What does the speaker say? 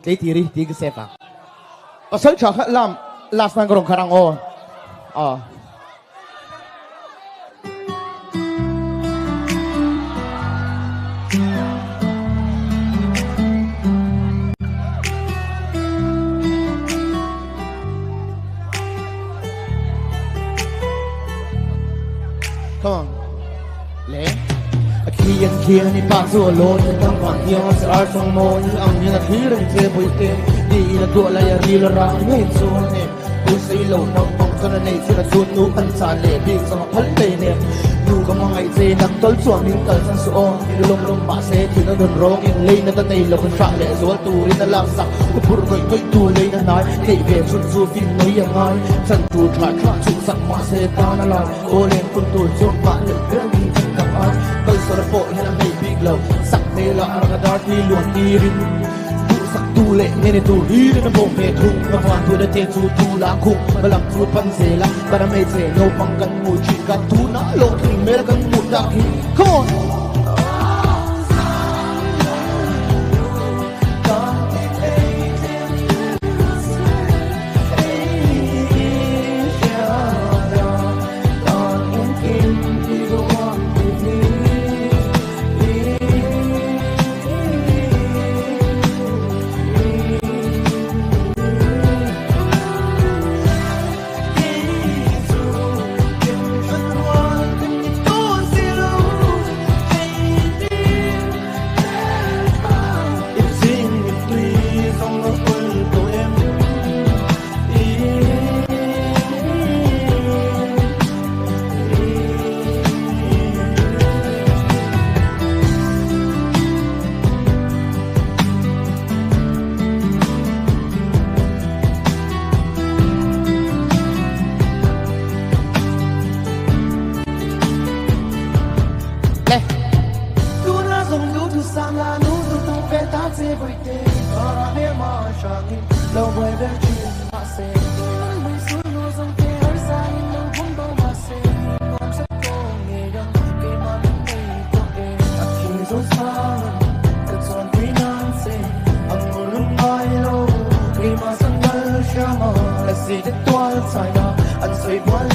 cái tiri tí cái sepa ở sân trò khát làm last night còn khả năng ô come on lẽ khi anh đi bắt rùa lối đang hoàn thiện sẽ ở trong môi như ông như là thứ đang chơi bụi tên đi là đua lại đi là ra hết rồi nè tôi xây lầu nông bông cho nên này sẽ là chuột nụ ăn xả lệ đi cho nó hất tê nè dù có mong ngày gì nắng tối chuột nhưng tờ sang sổ thì lông lông bả xe thì nó đồn rong nhưng lên nó tay là con phạm lệ rồi tù đi nó làm sặc tôi buồn rồi tôi tù lên nó nói kể về xuân du phim nói yang nói chân tù thoại thoại chung sặc mà xe tao nó lòi ô lên con tù chuột bạn được biết đi chân gặp ai tôi sợ là vội hay là hay bị lầu sặc mê là ăn cái thì luồn đi rin sắc tu lệ nên tu đi đến bông về thùng mà hoàn tu đã tiền tu lá khung mà làm tu phân dễ lắm và đam mê dễ nhau bằng căn ngồi chuyện căn tu nó lộ hình mê là căn một đạo khí come on Let's see the toilet sign up and say one